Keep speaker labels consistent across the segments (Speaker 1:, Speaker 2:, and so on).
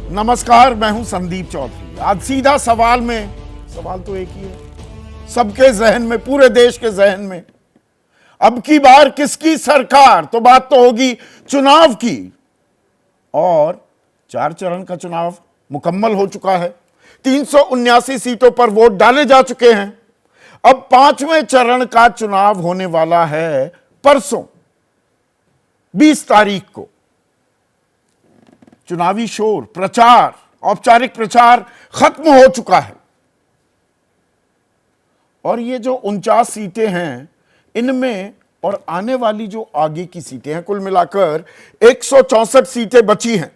Speaker 1: नमस्कार, मैं हूं संदीप चौधरी। आज सीधा सवाल में, सवाल तो एक ही है सबके जहन में, पूरे देश के जहन में, अब की बार किसकी सरकार? तो बात तो होगी चुनाव की। और 4 चरण का चुनाव मुकम्मल हो चुका है। 379 सीटों पर वोट डाले जा चुके हैं। अब 5वें चरण का चुनाव होने वाला है परसों 20 तारीख को। चुनावी शोर, प्रचार, औपचारिक प्रचार खत्म हो चुका है। और ये जो 49 सीटें हैं, इनमें और आने वाली जो आगे की सीटें हैं, कुल मिलाकर 164 सीटें बची हैं।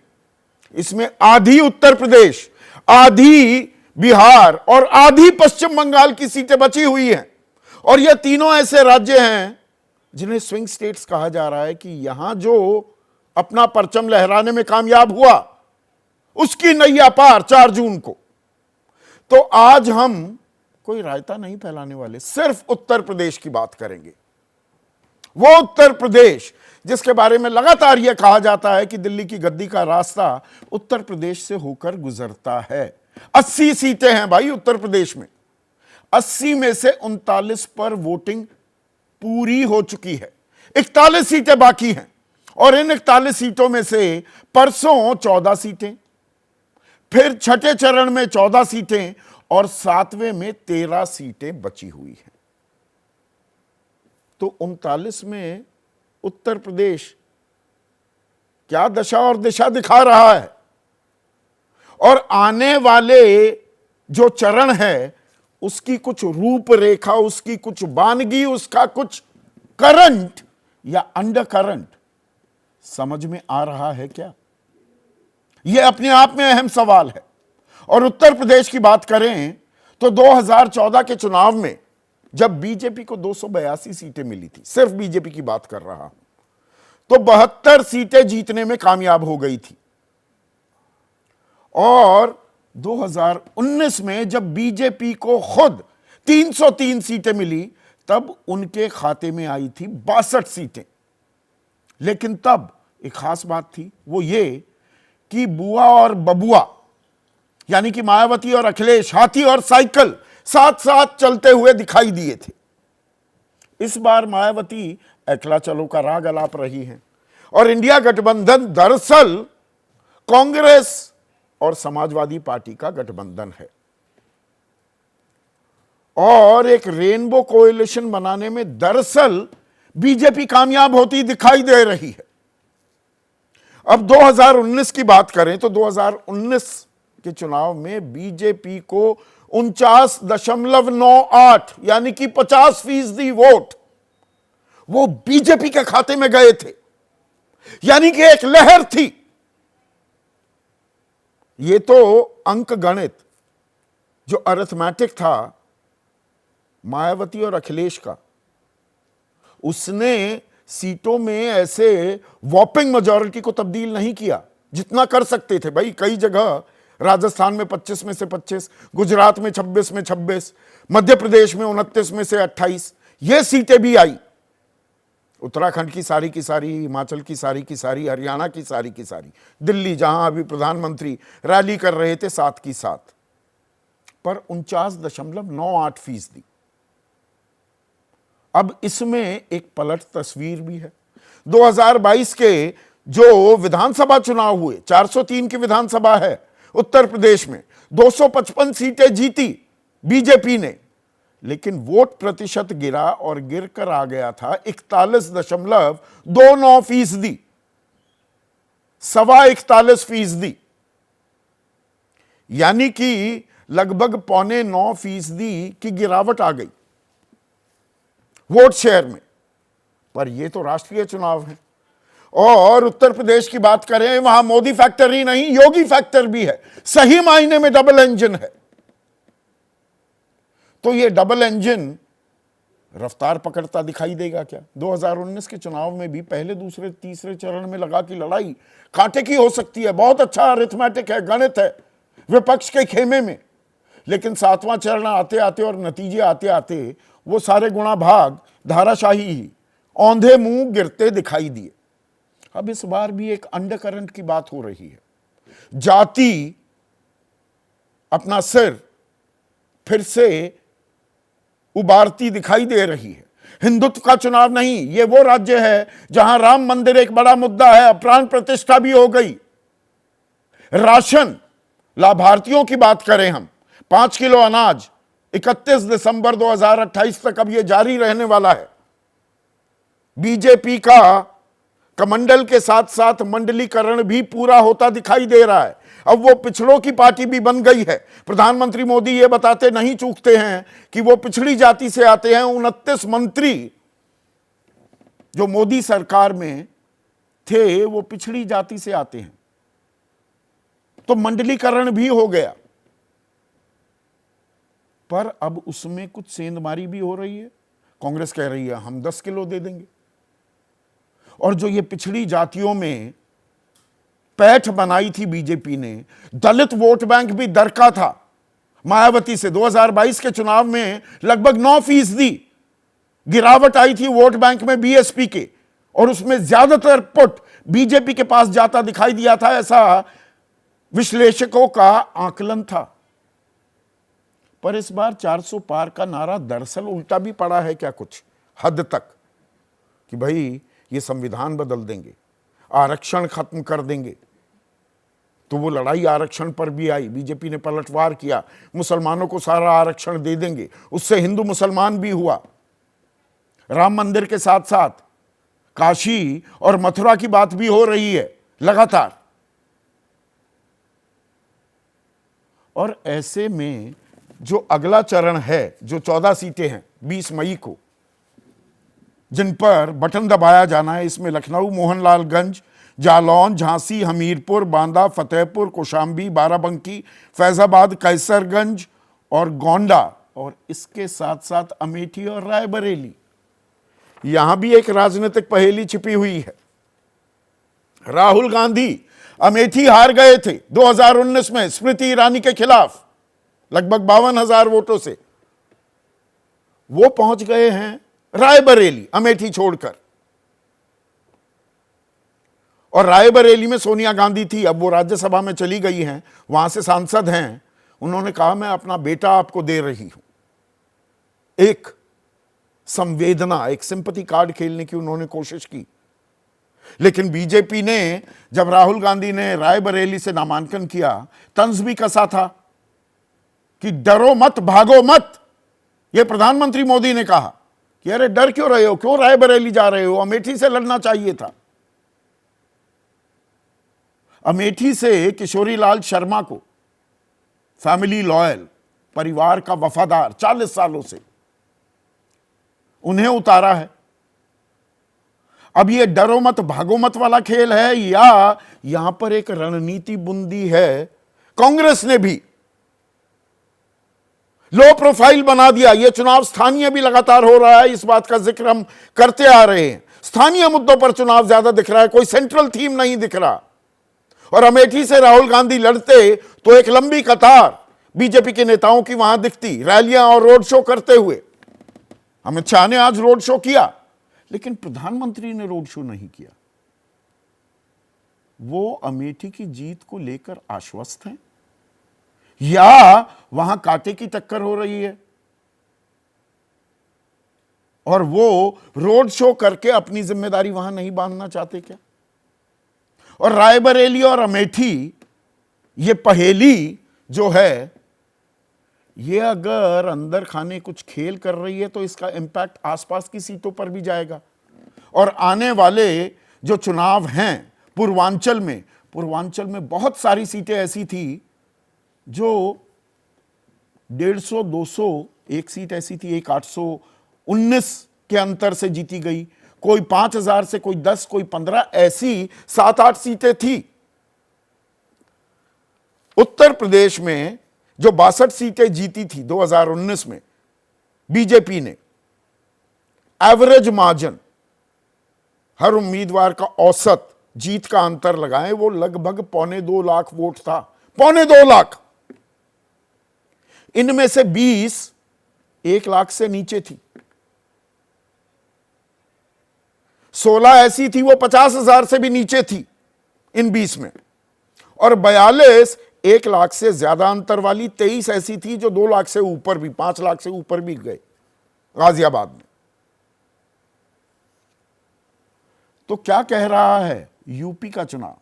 Speaker 1: इसमें आधी उत्तर प्रदेश, आधी बिहार और आधी पश्चिम बंगाल की सीटें बची हुई हैं। और ये तीनों ऐसे राज्य हैं जिन्हें स्विंग स्टेट्स कहा जा रहा है कि यहां जो अपना परचम लहराने में कामयाब हुआ, उसकी नैया पार 4 जून को। तो आज हम कोई रायता नहीं फैलाने वाले, सिर्फ उत्तर प्रदेश की बात करेंगे। वो उत्तर प्रदेश जिसके बारे में लगातार यह कहा जाता है कि दिल्ली की गद्दी का रास्ता उत्तर प्रदेश से होकर गुजरता है। 80 सीटें हैं भाई उत्तर प्रदेश में। 80 में से 39 पर वोटिंग पूरी हो चुकी है। 41 सीटें बाकी हैं। और इन 41 सीटों में से परसों 14 सीटें, फिर छठे चरण में 14 सीटें और 7वें में 13 सीटें बची हुई हैं। तो 39 में उत्तर प्रदेश क्या दशा और दिशा दिखा रहा है? और आने वाले जो चरण है, उसकी कुछ रूपरेखा, उसकी कुछ वानगी, उसका कुछ करंट या अंडर करंट समझ में आ रहा है क्या? यह अपने आप में अहम सवाल है। और उत्तर प्रदेश की बात करें तो 2014 के चुनाव में जब बीजेपी को 282 सीटें मिली थी, सिर्फ बीजेपी की बात कर रहा हूं, तो 72 सीटें जीतने में कामयाब हो गई थी। और 2019 में जब बीजेपी को खुद 303 सीटें मिली, तब उनके खाते में आई थी 62 सीटें। लेकिन तब एक खास बात थी, वो ये कि बुआ और बबुआ यानी कि मायावती और अखिलेश, हाथी और साइकिल साथ साथ चलते हुए दिखाई दिए थे। इस बार मायावती एकला चलो का राग अलाप रही हैं। और इंडिया गठबंधन दरअसल कांग्रेस और समाजवादी पार्टी का गठबंधन है। और एक रेनबो कोएलिशन बनाने में दरअसल बीजेपी कामयाब होती दिखाई दे रही है। अब 2019 की बात करें तो 2019 के चुनाव में बीजेपी को 49.98 यानी कि 50% वोट वो बीजेपी के खाते में गए थे। यानी कि एक लहर थी। ये तो अंक गणित, जो अरिथमेटिक था मायावती और अखिलेश का, उसने सीटों में ऐसे वॉपिंग मेजॉरिटी को तब्दील नहीं किया जितना कर सकते थे। भाई कई जगह राजस्थान में 25 में से 25, गुजरात में 26 में 26, मध्य प्रदेश में 29 में से 28 ये सीटें भी आई। उत्तराखंड की सारी, हिमाचल की सारी, हरियाणा की सारी, दिल्ली जहां अभी प्रधानमंत्री रैली कर रहे थे, साथ की साथ। पर 49.98%। अब इसमें एक पलट तस्वीर भी है। 2022 के जो विधानसभा चुनाव हुए, 403 की विधानसभा है उत्तर प्रदेश में, 255 सीटें जीती बीजेपी ने, लेकिन वोट प्रतिशत गिरा और गिरकर आ गया था 41.29%, 41.25%, यानी कि लगभग 8.25% की गिरावट आ गई वोट शेयर में। पर यह तो राष्ट्रीय चुनाव है। और उत्तर प्रदेश की बात करें, वहां मोदी फैक्टर ही नहीं, योगी फैक्टर भी है। सही मायने में डबल इंजन है। तो यह डबल इंजन रफ्तार पकड़ता दिखाई देगा क्या? 2019 के चुनाव में भी पहले, दूसरे, तीसरे चरण में लगा कि लड़ाई कांटे की हो सकती है। बहुत अच्छा अरिथमेटिक है, गणित है विपक्ष के खेमे में। लेकिन 7वां चरण आते आते और नतीजे आते आते वो सारे गुणा भाग धाराशाही ही औंधे मुंह गिरते दिखाई दिए। अब इस बार भी एक अंडरकरंट की बात हो रही है। जाति अपना सिर फिर से उबारती दिखाई दे रही है। हिंदुत्व का चुनाव नहीं, यह वो राज्य है जहां राम मंदिर एक बड़ा मुद्दा है, प्राण प्रतिष्ठा भी हो गई। राशन लाभार्थियों की बात करें हम, 5 किलो अनाज 31 दिसंबर 2028 तक अब यह जारी रहने वाला है। बीजेपी का कमंडल के साथ साथ मंडलीकरण भी पूरा होता दिखाई दे रहा है। अब वो पिछड़ों की पार्टी भी बन गई है। प्रधानमंत्री मोदी ये बताते नहीं चूकते हैं कि वो पिछड़ी जाति से आते हैं। 29 मंत्री जो मोदी सरकार में थे वो पिछड़ी जाति से आते हैं। तो मंडलीकरण भी हो गया, पर अब उसमें कुछ सेंधमारी भी हो रही है। कांग्रेस कह रही है हम 10 किलो दे देंगे, और जो ये पिछड़ी जातियों में पैठ बनाई थी बीजेपी ने, दलित वोट बैंक भी दरका था मायावती से। 2022 के चुनाव में लगभग 9% गिरावट आई थी वोट बैंक में बीएसपी के, और उसमें ज्यादातर पुट बीजेपी के पास जाता दिखाई दिया था, ऐसा विश्लेषकों का आकलन था। पर इस बार 400 पार का नारा दरअसल उल्टा भी पड़ा है क्या कुछ हद तक, कि भाई ये संविधान बदल देंगे, आरक्षण खत्म कर देंगे। तो वो लड़ाई आरक्षण पर भी आई, बीजेपी ने पलटवार किया, मुसलमानों को सारा आरक्षण दे देंगे, उससे हिंदू मुसलमान भी हुआ। राम मंदिर के साथ साथ काशी और मथुरा की बात भी हो रही है लगातार। और ऐसे में जो अगला चरण है, जो 14 सीटें हैं 20 मई को, जिन पर बटन दबाया जाना है, इसमें लखनऊ, मोहनलालगंज, जालौन, झांसी, हमीरपुर, बांदा, फतेहपुर, कौशाम्बी, बाराबंकी, फैजाबाद, कैसरगंज और गोंडा, और इसके साथ साथ अमेठी और रायबरेली। यहां भी एक राजनीतिक पहेली छिपी हुई है। राहुल गांधी अमेठी हार गए थे 2019 में स्मृति ईरानी के खिलाफ लगभग 52,000 वोटों से। वो पहुंच गए हैं रायबरेली, अमेठी छोड़कर। और रायबरेली में सोनिया गांधी थी, अब वो राज्यसभा में चली गई हैं, वहां से सांसद हैं। उन्होंने कहा मैं अपना बेटा आपको दे रही हूं। एक संवेदना, एक सिंपैथी कार्ड खेलने की उन्होंने कोशिश की। लेकिन बीजेपी ने, जब राहुल गांधी ने रायबरेली से नामांकन किया, तंज भी कसा था कि डरो मत, भागो मत। यह प्रधानमंत्री मोदी ने कहा कि अरे डर क्यों रहे हो, क्यों रायबरेली जा रहे हो, अमेठी से लड़ना चाहिए था। अमेठी से किशोरी लाल शर्मा को, फैमिली लॉयल, परिवार का वफादार 40 सालों से, उन्हें उतारा है। अब ये डरो मत भागो मत वाला खेल है, या यहां पर एक रणनीति बुंदी है। कांग्रेस ने भी लो प्रोफाइल बना दिया। यह चुनाव स्थानीय भी लगातार हो रहा है, इस बात का जिक्र हम करते आ रहे हैं। स्थानीय मुद्दों पर चुनाव ज्यादा दिख रहा है, कोई सेंट्रल थीम नहीं दिख रहा। और अमेठी से राहुल गांधी लड़ते तो एक लंबी कतार बीजेपी के नेताओं की वहां दिखती, रैलियां और रोड शो करते हुए। अमित शाह ने आज रोड शो किया, लेकिन प्रधानमंत्री ने रोड शो नहीं किया। वो अमेठी की जीत को लेकर आश्वस्त हैं, या वहां कांटे की टक्कर हो रही है और वो रोड शो करके अपनी जिम्मेदारी वहां नहीं बांधना चाहते क्या? और रायबरेली और अमेठी, ये पहेली जो है, ये अगर अंदर खाने कुछ खेल कर रही है तो इसका इंपैक्ट आसपास की सीटों पर भी जाएगा। और आने वाले जो चुनाव हैं पूर्वांचल में बहुत सारी सीटें ऐसी थी जो 150, 200, एक सीट ऐसी थी, एक 819 के अंतर से जीती गई, कोई 5,000 से, कोई 10, कोई 15, ऐसी 7-8 सीटें थी। उत्तर प्रदेश में जो 62 सीटें जीती थी 2019 में बीजेपी ने, एवरेज मार्जिन, हर उम्मीदवार का औसत जीत का अंतर लगाएं, वो लगभग 2.25 लाख वोट था, 2.25 लाख। इनमें से 20 1 लाख से नीचे थी, 16 ऐसी थी वो 50,000 से भी नीचे थी इन 20 में, और 42 1 लाख से ज्यादा अंतर वाली, 23 ऐसी थी जो 2 लाख से ऊपर भी, 5 लाख से ऊपर भी गए गाजियाबाद में। तो क्या कह रहा है यूपी का चुनाव?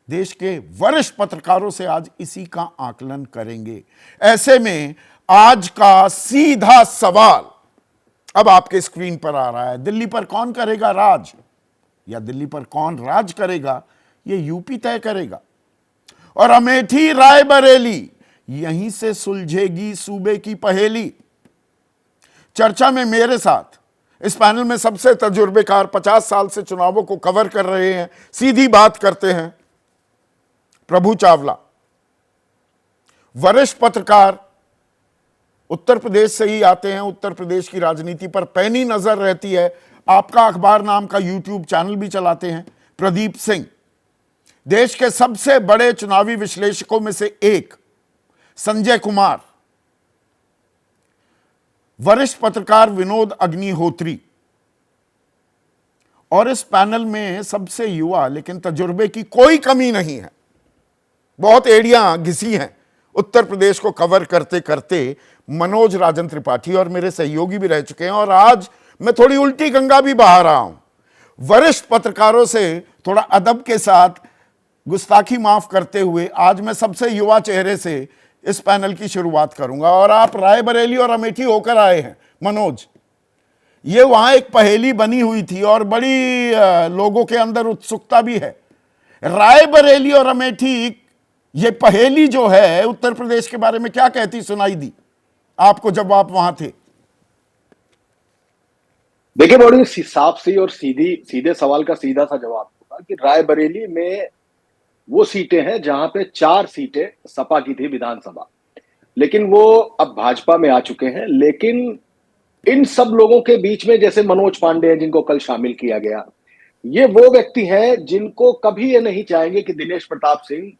Speaker 1: देश के वरिष्ठ पत्रकारों से आज इसी का आकलन करेंगे। ऐसे में आज का सीधा सवाल अब आपके स्क्रीन पर आ रहा है, दिल्ली पर कौन करेगा राज, या दिल्ली पर कौन राज करेगा, यह यूपी तय करेगा। और अमेठी रायबरेली, यहीं से सुलझेगी सूबे की पहेली। चर्चा में मेरे साथ इस पैनल में सबसे तजुर्बेकार, 50 साल से चुनावों को कवर कर रहे हैं, सीधी बात करते हैं, प्रभु चावला, वरिष्ठ पत्रकार, उत्तर प्रदेश से ही आते हैं, उत्तर प्रदेश की राजनीति पर पैनी नजर रहती है, आपका अखबार नाम का यूट्यूब चैनल भी चलाते हैं, प्रदीप सिंह, देश के सबसे बड़े चुनावी विश्लेषकों में से एक संजय कुमार, वरिष्ठ पत्रकार विनोद अग्निहोत्री, और इस पैनल में सबसे युवा लेकिन तजुर्बे की कोई कमी नहीं है, बहुत एड़ियां घिसी हैं उत्तर प्रदेश को कवर करते करते, मनोज राजन त्रिपाठी, और मेरे सहयोगी भी रह चुके हैं। और आज मैं थोड़ी उल्टी गंगा भी बहा रहा हूं, वरिष्ठ पत्रकारों से थोड़ा अदब के साथ, गुस्ताखी माफ करते हुए आज मैं सबसे युवा चेहरे से इस पैनल की शुरुआत करूंगा। और आप रायबरेली और अमेठी होकर आए हैं मनोज, ये वहां एक पहेली बनी हुई थी और बड़ी लोगों के अंदर उत्सुकता भी है। रायबरेली और अमेठी, ये पहेली जो है उत्तर प्रदेश के बारे में क्या कहती सुनाई दी आपको जब आप वहां थे?
Speaker 2: देखिए, बड़ी साफ सी और सीधे सवाल का सीधा सा जवाब होगा कि रायबरेली में वो सीटें हैं जहां पे 4 सीटें सपा की थी विधानसभा, लेकिन वो अब भाजपा में आ चुके हैं। लेकिन इन सब लोगों के बीच में जैसे मनोज पांडे हैं जिनको कल शामिल किया गया, ये वो व्यक्ति हैं जिनको कभी ये नहीं चाहेंगे कि दिनेश प्रताप सिंह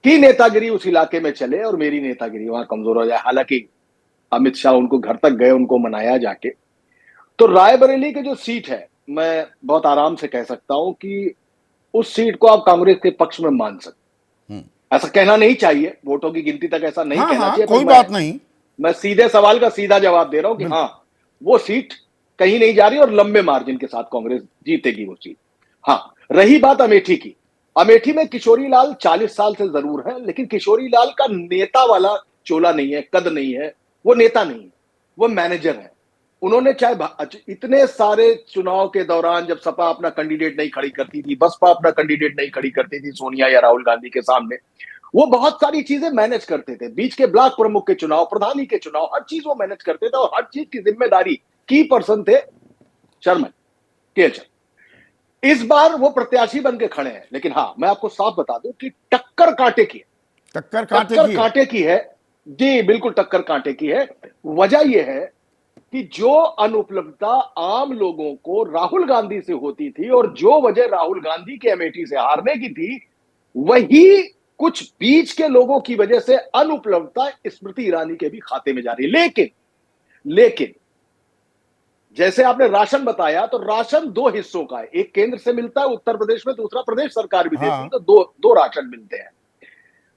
Speaker 2: की नेतागिरी उस इलाके में चले और मेरी नेतागिरी वहां कमजोर हो जाए। हालांकि अमित शाह उनको घर तक गए, उनको मनाया जाके। तो रायबरेली की जो सीट है, मैं बहुत आराम से कह सकता हूं कि उस सीट को आप कांग्रेस के पक्ष में मान सकते। ऐसा कहना नहीं चाहिए, वोटों की गिनती तक ऐसा नहीं कहना चाहिए,
Speaker 1: कोई बात नहीं।
Speaker 2: मैं सीधे सवाल का सीधा जवाब दे रहा हूं कि हाँ, वो सीट कहीं नहीं जा रही और लंबे मार्जिन के साथ कांग्रेस जीतेगी वो सीट। हाँ, रही बात अमेठी की, अमेठी में किशोरी लाल 40 साल से जरूर है, लेकिन किशोरी लाल का नेता वाला चोला नहीं है, कद नहीं है, वो नेता नहीं है, वो मैनेजर है। उन्होंने चाहे इतने सारे चुनाव के दौरान, जब सपा अपना कैंडिडेट नहीं खड़ी करती थी, बसपा अपना कैंडिडेट नहीं खड़ी करती थी सोनिया या राहुल गांधी के सामने, वो बहुत सारी चीजें मैनेज करते थे। बीच के ब्लॉक प्रमुख के चुनाव, प्रधानी के चुनाव, हर चीज वो मैनेज करते थे और हर चीज की जिम्मेदारी की पर्सन थे शर्मा केचर। इस बार वो प्रत्याशी बन के खड़े हैं, लेकिन हाँ, मैं आपको साफ बता दूं कि टक्कर कांटे की है, टक्कर कांटे की है जी, बिल्कुल टक्कर कांटे की है। वजह यह है कि जो अनुपलब्धता आम लोगों को राहुल गांधी से होती थी और जो वजह राहुल गांधी के अमेठी से हारने की थी, वही कुछ बीच के लोगों की वजह से अनुपलब्धता स्मृति ईरानी के भी खाते में जा रही है। लेकिन जैसे आपने राशन बताया, तो राशन 2 हिस्सों का है, एक केंद्र से मिलता है उत्तर प्रदेश में, दूसरा प्रदेश सरकार भी देती है। तो दो राशन मिलते हैं,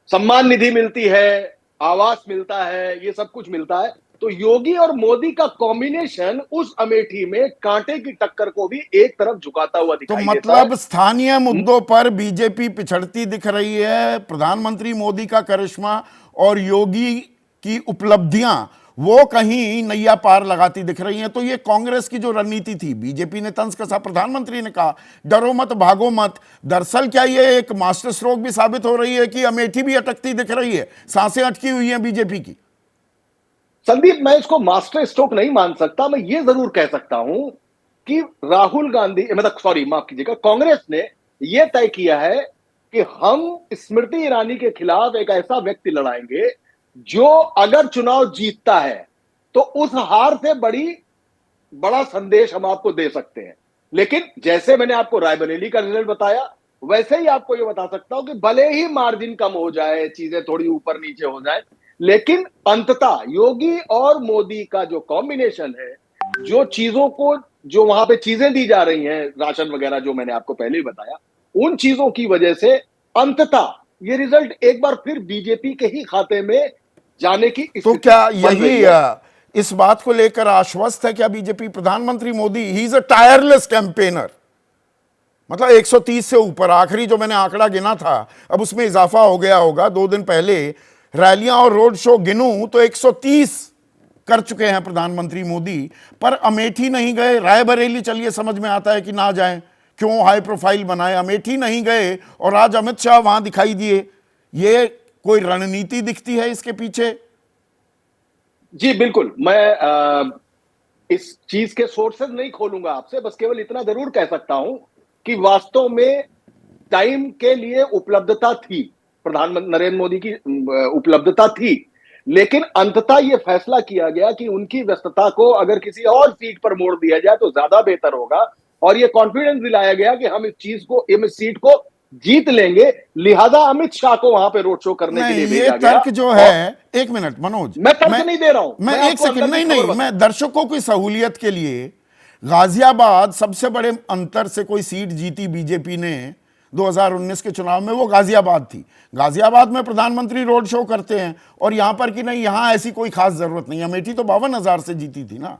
Speaker 2: सम्मान निधि मिलती है, आवास मिलता है, ये सब कुछ मिलता है। तो योगी और मोदी का कॉम्बिनेशन उस अमेठी में कांटे की टक्कर को भी एक तरफ झुकाता हुआ दिखाई देता है।
Speaker 1: तो मतलब स्थानीय मुद्दों पर बीजेपी पिछड़ती दिख रही है, प्रधानमंत्री मोदी का करिश्मा और योगी की उपलब्धियां वो कहीं नैया पार लगाती दिख रही हैं। तो ये कांग्रेस की जो रणनीति थी, बीजेपी ने तंज कसा, प्रधानमंत्री ने कहा डरो मत भागो मत, दरअसल क्या ये एक मास्टर स्ट्रोक भी साबित हो रही है कि अमेठी भी अटकती दिख रही है, सांसें अटकी हुई हैं बीजेपी की?
Speaker 2: संदीप, मैं इसको मास्टर स्ट्रोक नहीं मान सकता। मैं ये जरूर कह सकता हूं कि राहुल गांधी, मतलब सॉरी, माफ कीजिएगा, कांग्रेस ने यह तय किया है कि हम स्मृति ईरानी के खिलाफ एक ऐसा व्यक्ति लड़ाएंगे जो अगर चुनाव जीतता है तो उस हार से बड़ा संदेश हम आपको दे सकते हैं। लेकिन जैसे मैंने आपको रायबरेली का रिजल्ट बताया, वैसे ही आपको यह बता सकता हूं कि भले ही मार्जिन कम हो जाए, चीजें थोड़ी ऊपर नीचे हो जाए, लेकिन अंततः योगी और मोदी का जो कॉम्बिनेशन है, जो चीजों को, जो वहां पे चीजें दी जा रही हैं, राशन वगैरह जो मैंने आपको पहले ही बताया, उन चीजों की वजह से अंततः ये रिजल्ट एक बार फिर बीजेपी के ही खाते में जाने की
Speaker 1: तो
Speaker 2: स्थिति
Speaker 1: क्या
Speaker 2: बन रही
Speaker 1: यही
Speaker 2: है।
Speaker 1: इस बात को लेकर आश्वस्त है क्या बीजेपी? प्रधानमंत्री Modi he is a tireless campaigner, मतलब 130 से ऊपर, आखिरी जो मैंने आंकड़ा गिना था अब उसमें इजाफा हो गया होगा, 2 दिन पहले रैलियां और रोड शो गिनूं तो 130 कर चुके हैं प्रधानमंत्री मोदी। पर अमेठी नहीं गए, रायबरेली चलिए समझ में आता है कि ना जाएं, क्यों हाई प्रोफाइल बनाए, अमेठी नहीं गए और आज अमित शाह वहां दिखाई दिए। ये कोई रणनीति दिखती है इसके पीछे?
Speaker 2: जी बिल्कुल, मैं इस चीज के सोर्सेज नहीं खोलूंगा आपसे, बस केवल इतना जरूर कह सकता हूं कि वास्तव में टाइम के लिए उपलब्धता थी, प्रधानमंत्री नरेंद्र मोदी की उपलब्धता थी, लेकिन अंततः यह फैसला किया गया कि उनकी व्यस्तता को अगर किसी और सीट पर मोड़ दिया जाए तो ज्यादा बेहतर होगा, और यह कॉन्फिडेंस दिलाया गया कि हम इस सीट को जीत लेंगे, लिहाजा अमित शाह को वहां पे रोड शो करने के लिए
Speaker 1: नहीं, ये
Speaker 2: भेजा गया।
Speaker 1: तर्क जो है, एक मिनट मनोज,
Speaker 2: मैं तर्क नहीं दे रहा हूं,
Speaker 1: मैं एक
Speaker 2: आपको
Speaker 1: सेकंड,
Speaker 2: अंदर की
Speaker 1: नहीं
Speaker 2: खबर
Speaker 1: नहीं,
Speaker 2: बता
Speaker 1: मैं दर्शकों की सहूलियत के लिए, गाजियाबाद सबसे बड़े अंतर से कोई सीट जीती बीजेपी ने 2019 के चुनाव में, वो गाजियाबाद थी। गाजियाबाद में प्रधानमंत्री रोड शो करते हैं और यहां पर कि नहीं, यहां ऐसी कोई खास जरूरत नहीं। अमेठी तो 52,000 से जीती थी ना।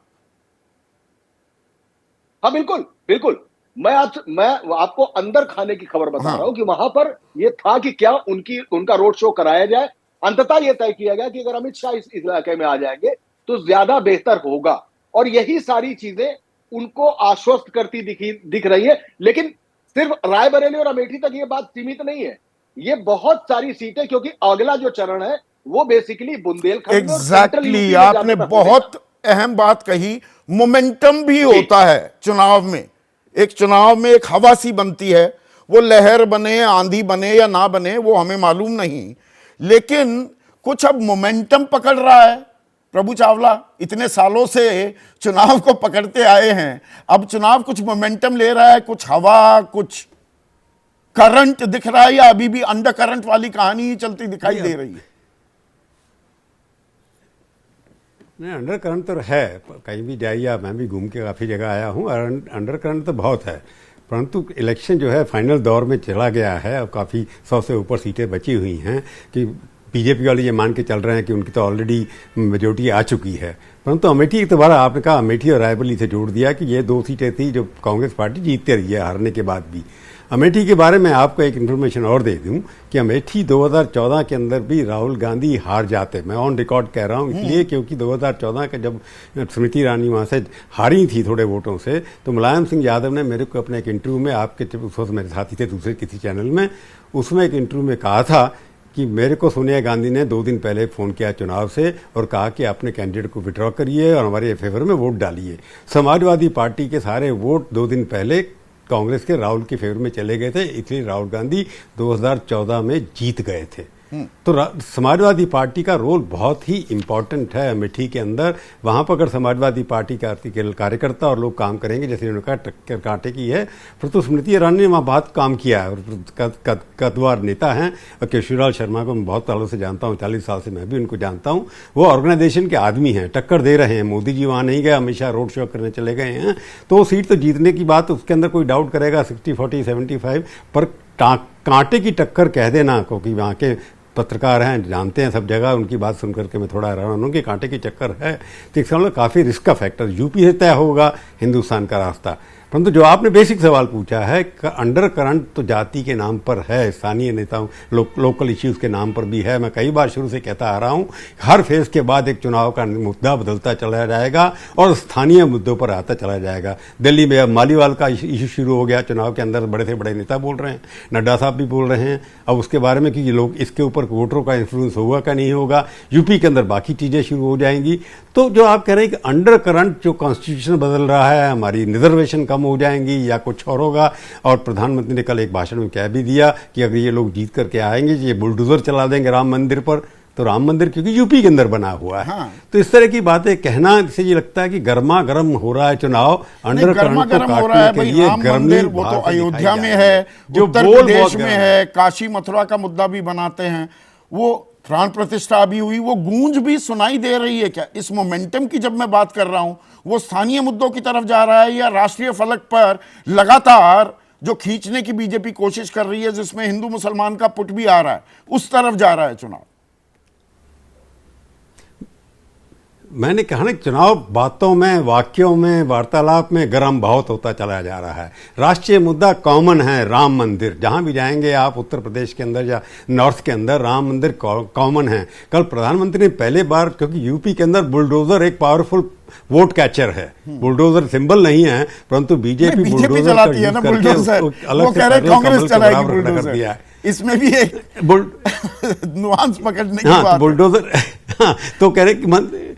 Speaker 2: हाँ बिल्कुल बिल्कुल, मैं आपको अंदर खाने की खबर बता
Speaker 1: हाँ,
Speaker 2: रहा हूं कि वहां पर यह था कि क्या उनका रोड शो कराया जाए। अंततः यह तय किया गया कि अगर अमित शाह इस इलाके में आ जाएंगे तो ज्यादा बेहतर होगा, और यही सारी चीजें उनको आश्वस्त करती दिख रही है। लेकिन सिर्फ रायबरेली और अमेठी तक ये बात सीमित नहीं है, ये बहुत सारी सीटें, क्योंकि अगला जो चरण है वो बेसिकली बुंदेलखंड में और सेंट्रल यूपी
Speaker 1: एग्जैक्टली,
Speaker 2: में
Speaker 1: आपने
Speaker 2: ज्यादातर
Speaker 1: बहुत अहम बात कही। मोमेंटम भी
Speaker 2: जी।
Speaker 1: होता है चुनाव में, एक चुनाव में एक हवा सी बनती है, वो लहर बने, आंधी बने या ना बने वो हमें मालूम नहीं, लेकिन कुछ अब मोमेंटम पकड़ रहा है। प्रभु चावला इतने सालों से चुनाव को पकड़ते आए हैं, अब चुनाव कुछ मोमेंटम ले रहा है, कुछ हवा, कुछ करंट दिख रहा है, या अभी भी अंडर करंट वाली कहानी ही चलती दिखाई दे रही है?
Speaker 3: नहीं, अंडर करंट तो है, कहीं भी जाइए, मैं भी घूम के काफ़ी जगह आया हूँ, और अंडर करंट तो बहुत है। परंतु इलेक्शन जो है फाइनल दौर में चला गया है, अब काफ़ी 100 से ऊपर सीटें बची हुई हैं कि बीजेपी वाले ये मान के चल रहे हैं कि उनकी तो ऑलरेडी मेजोरिटी आ चुकी है। परंतु अमेठी दोबारा आपने कहा, अमेठी और रायबरेली से जोड़ दिया कि ये 2 सीटें थी जो कांग्रेस पार्टी जीतते रही है हारने के बाद भी। अमेठी के बारे में आपको एक इन्फॉर्मेशन और दे दूं कि अमेठी 2014 के अंदर भी राहुल गांधी हार जाते। मैं ऑन रिकॉर्ड कह रहा हूं इसलिए क्योंकि 2014 का जब स्मृति ईरानी वहां से हारी थी थोड़े वोटों से, तो मुलायम सिंह यादव ने मेरे को अपने एक इंटरव्यू में, आपके उस वक्त मेरे साथी थे दूसरे किसी चैनल में, उसमें एक इंटरव्यू में कहा था कि मेरे को सोनिया गांधी ने 2 दिन पहले फ़ोन किया चुनाव से और कहा कि अपने कैंडिडेट को विड्रॉ करिए और हमारे फेवर में वोट डालिए। समाजवादी पार्टी के सारे वोट 2 दिन पहले कांग्रेस के राहुल के फेवर में चले गए थे, इसलिए राहुल गांधी 2014 में जीत गए थे। तो समाजवादी पार्टी का रोल बहुत ही इंपॉर्टेंट है अमेठी के अंदर। वहां पर अगर समाजवादी पार्टी के कार्यकर्ता और लोग काम करेंगे, जैसे उन्होंने कहा टक्कर कांटे की है, परंतु स्मृति ईरानी ने वहां बहुत काम किया है और कद्दावर नेता हैं। और केशरीलाल शर्मा को मैं बहुत सालों से जानता हूं, 40 साल से मैं भी उनको जानता हूं। वो ऑर्गेनाइजेशन के आदमी हैं, टक्कर दे रहे हैं। मोदी जी वहां नहीं गए, हमेशा रोड शो करने चले गए हैं, तो सीट तो जीतने की बात उसके अंदर कोई डाउट करेगा 60-40 75, पर कांटे की टक्कर कह देना, क्योंकि वहां के पत्रकार हैं, जानते हैं सब जगह, उनकी बात सुन करके मैं थोड़ा हैरान हूं कि कांटे की चक्कर है, तो इसका मतलब काफ़ी रिस्क का फैक्टर। यूपी से तय होगा हिंदुस्तान का रास्ता। परंतु जो आपने बेसिक सवाल पूछा है, अंडर करंट तो जाति के नाम पर है, स्थानीय नेताओं लोकल इश्यूज के नाम पर भी है। मैं कई बार शुरू से कहता आ रहा हूं, हर फेज के बाद एक चुनाव का मुद्दा बदलता चला जाएगा और स्थानीय मुद्दों पर आता चला जाएगा। दिल्ली में अब मालीवाल का इशू शुरू हो गया, चुनाव के अंदर बड़े से बड़े नेता बोल रहे हैं, नड्डा साहब भी बोल रहे हैं अब उसके बारे में कि लोग इसके ऊपर वोटरों का इन्फ्लुएंस होगा का नहीं होगा। यूपी के अंदर बाकी चीजें शुरू हो जाएंगी। तो जो आप कह रहे हैं कि अंडर करंट जो कॉन्स्टिट्यूशन बदल रहा है, हमारी रिजर्वेशन कम हो जाएंगी या कुछ और होगा, और प्रधानमंत्री ने कल एक भाषण में कह भी दिया कि अगर ये लोग जीत करके आएंगे, ये बुलडोजर चला देंगे राम मंदिर पर, तो राम मंदिर क्योंकि यूपी के अंदर बना हुआ है।
Speaker 1: हाँ।
Speaker 3: तो इस तरह की बातें कहना से ये लगता है कि गर्मा गर्म हो रहा है चुनाव, अंडर करंट को काटने के लिए गर्मी।
Speaker 1: वो तो अयोध्या में है, जो उत्तर प्रदेश में है, काशी मथुरा का मुद्दा भी बनाते हैं, वो प्राण प्रतिष्ठा अभी हुई, वो गूंज भी सुनाई दे रही है क्या? इस मोमेंटम की जब मैं बात कर रहा हूं, वो स्थानीय मुद्दों की तरफ जा रहा है या राष्ट्रीय फलक पर लगातार जो खींचने की बीजेपी कोशिश कर रही है, जिसमें हिंदू मुसलमान का पुट भी आ रहा है, उस तरफ जा रहा है चुनाव?
Speaker 3: मैंने कहा ना, चुनाव बातों में, वाक्यों में, वार्तालाप में गर्म बहुत होता चला जा रहा है। राष्ट्रीय मुद्दा कॉमन है, राम मंदिर। जहां भी जाएंगे आप उत्तर प्रदेश के अंदर या नॉर्थ के अंदर, राम मंदिर कॉमन है। कल प्रधानमंत्री ने पहले बार, क्योंकि यूपी के अंदर बुलडोजर एक पावरफुल वोट कैचर है, बुलडोजर सिंबल नहीं है, परंतु बीजेपी बुलडोजर
Speaker 1: चलाती है ना, बुलडोजर। वो कह रहे कांग्रेस चलाएगी बुलडोजर।
Speaker 3: दिया है।
Speaker 1: इसमें भी एक नुआंस पकड़ने की
Speaker 3: हाँ,
Speaker 1: बात
Speaker 3: तो बुलडोजर हाँ, तो कह रहे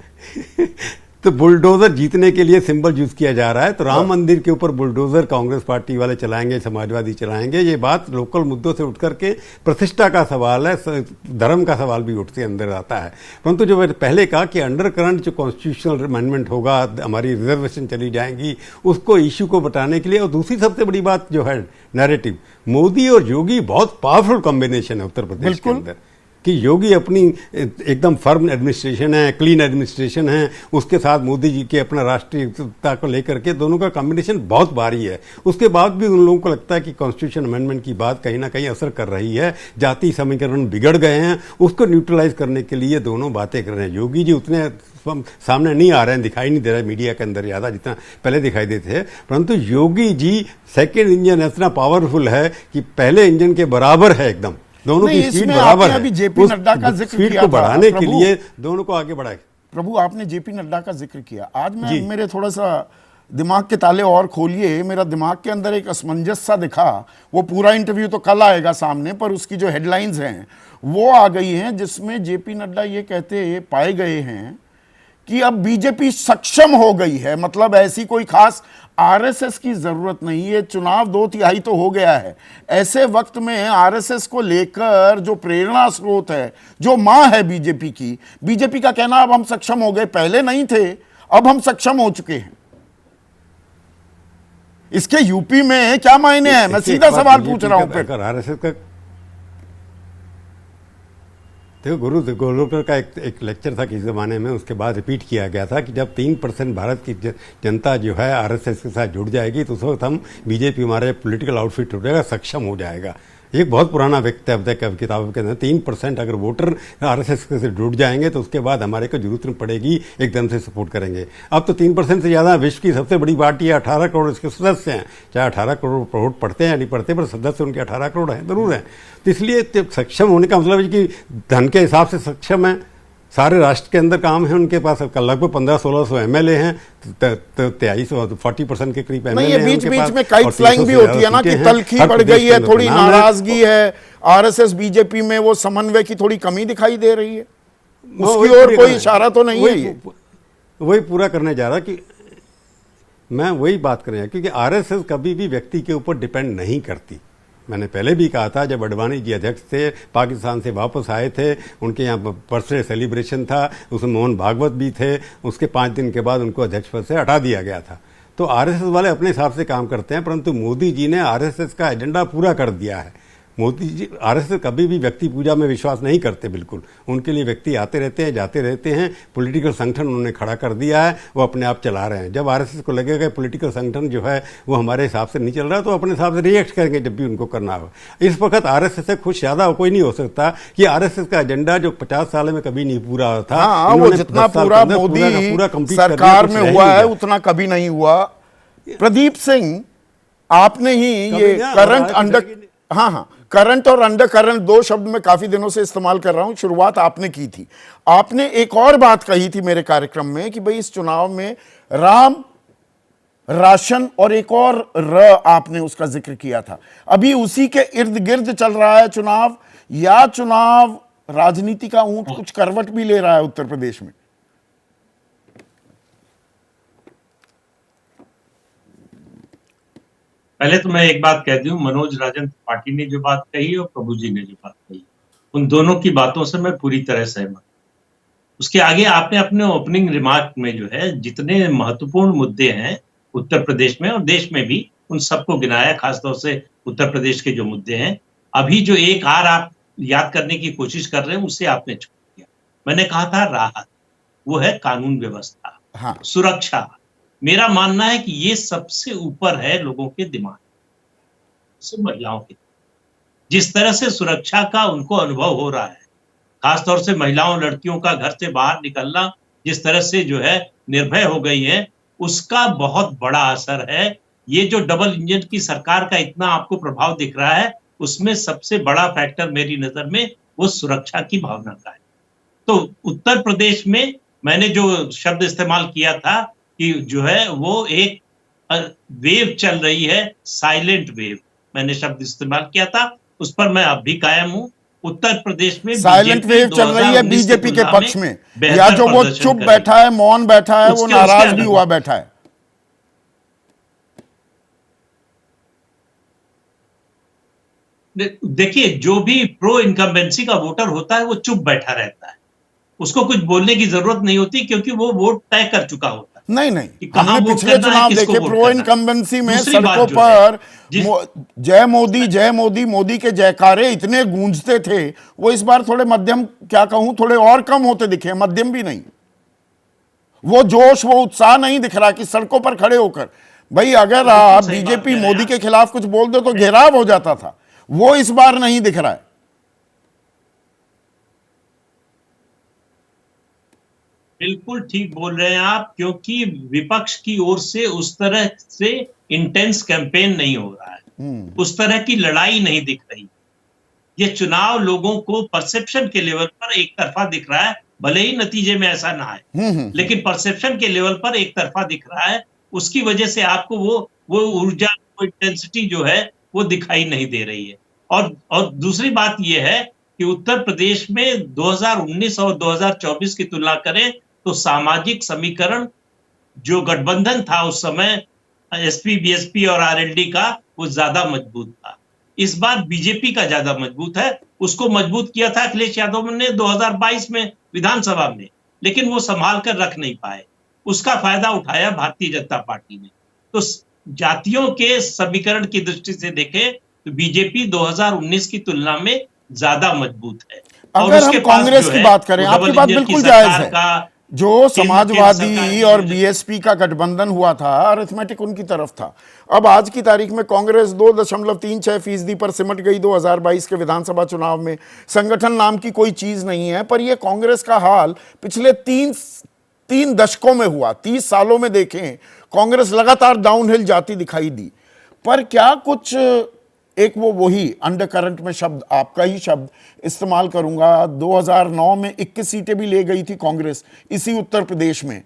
Speaker 3: तो बुलडोजर जीतने के लिए सिंबल यूज किया जा रहा है। तो राम मंदिर के ऊपर बुलडोजर कांग्रेस पार्टी वाले चलाएंगे, समाजवादी चलाएंगे। ये बात लोकल मुद्दों से उठ करके प्रतिष्ठा का सवाल है, धर्म का सवाल भी उठते अंदर आता है। परंतु जो मैंने पहले कहा कि अंडर करंट जो कॉन्स्टिट्यूशनल अमेंडमेंट होगा, हमारी रिजर्वेशन चली जाएंगी, उसको इश्यू को बताने के लिए। और दूसरी सबसे बड़ी बात जो है नैरेटिव, मोदी और योगी बहुत पावरफुल कॉम्बिनेशन है उत्तर प्रदेश के अंदर। कि योगी अपनी एकदम फर्म एडमिनिस्ट्रेशन है, क्लीन एडमिनिस्ट्रेशन है, उसके साथ मोदी जी के अपना राष्ट्रीयता को लेकर के दोनों का कॉम्बिनेशन बहुत भारी है। उसके बाद भी उन लोगों को लगता है कि कॉन्स्टिट्यूशन अमेंडमेंट की बात कहीं ना कहीं असर कर रही है, जाति समीकरण बिगड़ गए हैं, उसको न्यूट्रलाइज करने के लिए दोनों बातें कर रहे हैं। योगी जी उतने सामने नहीं आ रहे हैं, दिखाई नहीं दे रहा है मीडिया के अंदर ज़्यादा जितना पहले दिखाई देते थे, परंतु योगी जी सेकेंड इंजन इतना पावरफुल है कि पहले इंजन के बराबर है एकदम। दोनों की स्पीड बराबर है।
Speaker 1: अभी जेपी नड्डा का जिक्र किया,
Speaker 3: स्पीड को बढ़ाने के लिए दोनों को आगे बढ़ाए।
Speaker 1: प्रभु, आपने जेपी नड्डा का जिक्र किया। आज मैं मेरे थोड़ा सा दिमाग के ताले और खोलिए, मेरा दिमाग के अंदर एक असमंजस सा दिखा। वो पूरा इंटरव्यू तो कल आएगा सामने, पर उसकी जो हेडलाइंस हैं वो आ गई हैं, जिसमें जेपी नड्डा ये कहते पाए गए हैं कि अब बीजेपी सक्षम हो गई है। मतलब ऐसी कोई खास आरएसएस की जरूरत नहीं है, चुनाव 2/3 तो हो गया है। ऐसे वक्त में आरएसएस को लेकर जो प्रेरणा स्रोत है, जो मां है बीजेपी का कहना अब हम सक्षम हो गए, पहले नहीं थे, अब हम सक्षम हो चुके हैं। इसके यूपी में क्या मायने हैं? मैं सीधा सवाल पूछ रहा हूं।
Speaker 3: फिर आरएसएस का देखो, गुरु गोलोकर का एक लेक्चर था किसी ज़माने में, उसके बाद रिपीट किया गया था कि जब 3% भारत की जनता जो है आरएसएस के साथ जुड़ जाएगी तो उस वक्त हम बीजेपी, हमारे पॉलिटिकल आउटफिट हो जाएगा, सक्षम हो जाएगा। एक बहुत पुराना वक्तव्य किताब के अंदर 3% अगर वोटर आरएसएस से जुड़ जाएंगे तो उसके बाद हमारे को जरूरत नहीं पड़ेगी, एकदम से सपोर्ट करेंगे। अब तो 3% से ज़्यादा विश्व की सबसे बड़ी पार्टी है, 18 करोड़ इसके सदस्य हैं। चाहे 18 करोड़ वोट पढ़ते हैं या नहीं पढ़ते, पर सदस्य उनके 18 करोड़ हैं, जरूर हैं। तो इसलिए सक्षम होने का मतलब है कि धन के हिसाब से सक्षम है, सारे राष्ट्र के अंदर काम है उनके पास। लगभग 1500-1600 एमएलए हैं, 40% के करीब एमएलए हैं।
Speaker 1: बीच बीच में काइट फ्लाइंग भी होती है ना कि तलखी बढ़ गई है, थोड़ी नाराजगी है आरएसएस बीजेपी में, वो समन्वय की थोड़ी कमी दिखाई दे रही है, उसकी ओर कोई इशारा तो नहीं है।
Speaker 3: वही पूरा करने जा रहा कि मैं वही बात कर रहा हूं, क्योंकि आरएसएस कभी भी व्यक्ति के ऊपर डिपेंड नहीं करती। मैंने पहले भी कहा था, जब अडवाणी जी अध्यक्ष थे, पाकिस्तान से वापस आए थे, उनके यहाँ बर्थडे सेलिब्रेशन था, उसमें मोहन भागवत भी थे, उसके 5 दिन के बाद उनको अध्यक्ष पद से हटा दिया गया था। तो आरएसएस वाले अपने हिसाब से काम करते हैं, परंतु मोदी जी ने आरएसएस का एजेंडा पूरा कर दिया है। मोदी जी आरएसएस कभी भी व्यक्ति पूजा में विश्वास नहीं करते, बिल्कुल। उनके लिए व्यक्ति आते रहते हैं, जाते रहते हैं। पॉलिटिकल संगठन उन्होंने खड़ा कर दिया है, वो अपने आप चला रहे हैं। जब आरएसएस को लगेगा पॉलिटिकल संगठन जो है वो हमारे हिसाब से नहीं चल रहा, तो अपने हिसाब से रिएक्ट करेंगे जब भी उनको करना हो। इस वक्त आरएसएस से खुश ज्यादा कोई नहीं हो सकता कि आरएसएस का एजेंडा जो 50 साल में कभी नहीं पूरा था,
Speaker 1: वो जितना पूरा मोदी सरकार में हुआ है उतना कभी नहीं हुआ। प्रदीप सिंह, आपने ही ये करंट अंडर, हाँ, करंट और अंडर करंट 2 शब्द मैं काफी दिनों से इस्तेमाल कर रहा हूं, शुरुआत आपने की थी। आपने एक और बात कही थी मेरे कार्यक्रम में कि भाई इस चुनाव में राम, राशन और एक और आपने उसका जिक्र किया था। अभी उसी के इर्द गिर्द चल रहा है चुनाव, या चुनाव राजनीति का ऊंट कुछ करवट भी ले रहा है उत्तर प्रदेश में?
Speaker 4: पहले तो मैं एक बात कह दूं, मनोज राजन त्रिपाठी ने जो बात कही और प्रभु जी ने जो बात कही, उन दोनों की बातों से मैं पूरी तरह सहमत। उसके आगे आपने अपने ओपनिंग रिमार्क में जो है जितने महत्वपूर्ण मुद्दे हैं उत्तर प्रदेश में और देश में भी, उन सबको गिनाया, खासतौर से उत्तर प्रदेश के जो मुद्दे हैं। अभी जो एक आर आप याद करने की कोशिश कर रहे हैं उससे आपने छोड़ दिया। मैंने कहा था राहत, वो है कानून व्यवस्था,
Speaker 1: हाँ।
Speaker 4: सुरक्षा। मेरा मानना है कि ये सबसे ऊपर है लोगों के दिमाग। से महिलाओं की, जिस तरह से सुरक्षा का उनको अनुभव हो रहा है, खासतौर से महिलाओं लड़कियों का घर से बाहर निकलना जिस तरह से जो है निर्भय हो गई है, उसका बहुत बड़ा असर है। ये जो डबल इंजन की सरकार का इतना आपको प्रभाव दिख रहा है, उसमें सबसे बड़ा फैक्टर मेरी नजर में वो सुरक्षा की भावना का है। तो उत्तर प्रदेश में मैंने जो शब्द इस्तेमाल किया था कि जो है वो एक वेव चल रही है, साइलेंट वेव, मैंने शब्द इस्तेमाल किया था, उस पर मैं अब भी कायम हूं। उत्तर प्रदेश में
Speaker 1: साइलेंट वेव चल रही है बीजेपी के पक्ष में, या जो वो चुप बैठा है, मौन बैठा है, वो नाराज भी हुआ बैठा है।
Speaker 4: देखिए, जो भी प्रो इनकम्बेंसी का वोटर होता है वो चुप बैठा रहता है, उसको कुछ बोलने की जरूरत नहीं होती, क्योंकि वो वोट तय कर चुका होता है।
Speaker 1: नहीं, हमने पिछले चुनाव देखे प्रो इनकम्बेंसी में सड़कों पर जय मोदी मोदी के जयकारे इतने गूंजते थे, वो इस बार थोड़े मध्यम, क्या कहूं, थोड़े और कम होते दिखे, मध्यम भी नहीं। वो जोश, वो उत्साह नहीं दिख रहा कि सड़कों पर खड़े होकर, भाई अगर आप बीजेपी मोदी के खिलाफ कुछ बोल दो तो घेराव हो जाता था, वो इस बार नहीं दिख रहा है।
Speaker 4: बिल्कुल ठीक बोल रहे हैं आप, क्योंकि विपक्ष की ओर से उस तरह से इंटेंस कैंपेन नहीं हो रहा है, उस तरह की लड़ाई नहीं दिख रही। ये चुनाव लोगों को परसेप्शन के लेवल पर एक तरफा दिख रहा है, भले ही नतीजे में ऐसा ना आए, लेकिन परसेप्शन के लेवल पर एक तरफा दिख रहा है। उसकी वजह से आपको वो ऊर्जा, वो इंटेंसिटी जो है वो दिखाई नहीं दे रही है। और दूसरी बात यह है कि उत्तर प्रदेश में 2019 और 2024 की तुलना करें तो सामाजिक समीकरण जो गठबंधन था उस समय एसपी, बीएसपी और आरएलडी का, वो ज्यादा मजबूत था। इस बार बीजेपी का ज्यादा मजबूत है। उसको मजबूत किया था अखिलेश यादव ने 2022 में विधानसभा में, लेकिन वो संभाल कर रख नहीं पाए। उसका फायदा उठाया भारतीय जनता पार्टी ने। तो जातियों के समीकरण की दृष्टि से देखें तो बीजेपी 2019 की तुलना में ज्यादा मजबूत है।
Speaker 1: अगर हम कांग्रेस की बात करें, आपकी बात बिल्कुल जायज है, जो समाजवादी और बीएसपी का गठबंधन हुआ था, अरिथमेटिक उनकी तरफ था। अब आज की तारीख में कांग्रेस 2.36% पर सिमट गई 2022 के विधानसभा चुनाव में। संगठन नाम की कोई चीज नहीं है, पर यह कांग्रेस का हाल पिछले तीन दशकों में हुआ। 30 सालों में देखें, कांग्रेस लगातार डाउनहिल जाती दिखाई दी। पर क्या कुछ एक वही अंडरकरंट में शब्द, आपका ही शब्द इस्तेमाल करूंगा, 2009 में 21 सीटें भी ले गई थी कांग्रेस इसी उत्तर प्रदेश में।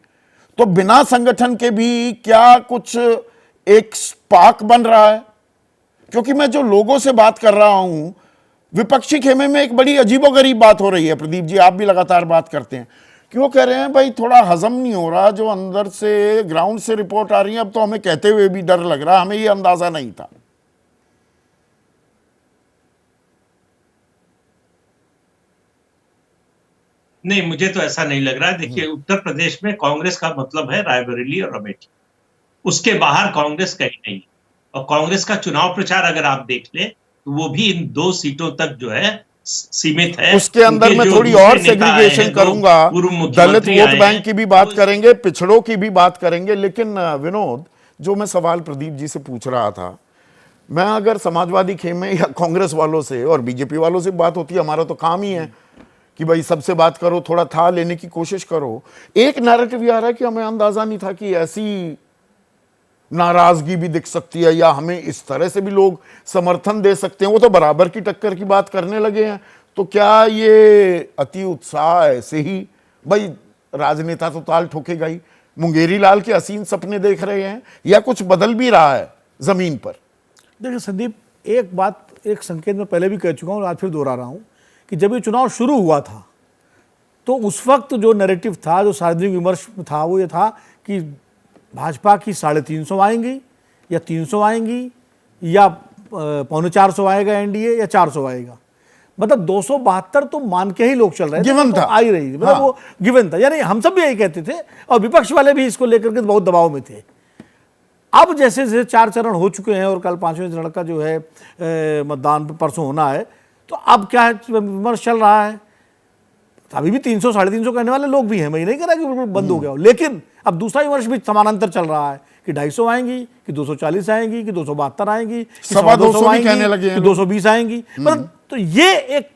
Speaker 1: तो बिना संगठन के भी क्या कुछ एक स्पार्क बन रहा है? क्योंकि मैं जो लोगों से बात कर रहा हूं, विपक्षी खेमे में एक बड़ी अजीबोगरीब बात हो रही है। प्रदीप जी, आप भी लगातार बात करते हैं, क्यों कह रहे हैं भाई थोड़ा हजम नहीं हो रहा, जो अंदर से ग्राउंड से रिपोर्ट आ रही है, अब तो हमें कहते हुए भी डर लग रहा, हमें ये अंदाजा नहीं था।
Speaker 4: नहीं, मुझे तो ऐसा नहीं लग रहा है। देखिए, उत्तर प्रदेश में कांग्रेस का मतलब है रायबरेली और अमेठी, उसके बाहर कांग्रेस कहीं नहीं। और कांग्रेस का चुनाव प्रचार अगर आप देख ले तो वो भी इन 2 सीटों तक जो है सीमित है।
Speaker 1: उसके अंदर मैं थोड़ी और सेग्रीगेशन करूंगा, दलित वोट बैंक की भी बात करेंगे, पिछड़ों की भी बात करेंगे। लेकिन विनोद, जो मैं सवाल प्रदीप जी से पूछ रहा था, मैं अगर समाजवादी खेमे या कांग्रेस वालों से और बीजेपी वालों से बात होती है, हमारा तो काम ही है कि भाई सबसे बात करो, थोड़ा था लेने की कोशिश करो। एक नैरेटिव ये आ रहा है कि हमें अंदाजा नहीं था कि ऐसी नाराजगी भी दिख सकती है, या हमें इस तरह से भी लोग समर्थन दे सकते हैं। वो तो बराबर की टक्कर की बात करने लगे हैं। तो क्या ये अति उत्साह ऐसे ही, भाई राजनेता तो ताल ठोकेगा ही, मुंगेरी लाल के हसीन सपने देख रहे हैं, या कुछ बदल भी रहा है जमीन पर?
Speaker 5: देखिए संदीप, एक बात, एक संकेत मैं पहले भी कह चुका हूँ, आज फिर दोहरा रहा हूँ कि जब ये चुनाव शुरू हुआ था तो उस वक्त जो नैरेटिव था, जो सार्वजनिक विमर्श था, वो ये था कि भाजपा की 350 आएंगी या 300 आएंगी या 450 आएगा एनडीए या 400 आएगा। मतलब 272 तो मान के ही लोग चल रहे थे,
Speaker 1: गिवन था,
Speaker 5: तो आ ही रही, मतलब हाँ। वो गिवन था, यानी हम सब भी यही कहते थे और विपक्ष वाले भी इसको लेकर के बहुत दबाव में थे। अब जैसे जैसे 4 चरण हो चुके हैं और कल 5वें चरण का जो है मतदान परसों होना है, तो अब क्या है, विमर्श चल रहा है। अभी भी 300 350 कहने वाले लोग भी हैं, मैं ये नहीं कह रहा कि बिल्कुल बंद हो गया हो, लेकिन अब दूसरा विमर्श भी समानांतर चल रहा है कि 250 आएंगी, कि 240 आएंगी, कि 272 आएंगी, कि
Speaker 1: 250 भी
Speaker 5: आएंगी,
Speaker 1: कहने लगे हैं
Speaker 5: कि 220 आएंगी। मतलब तो ये एक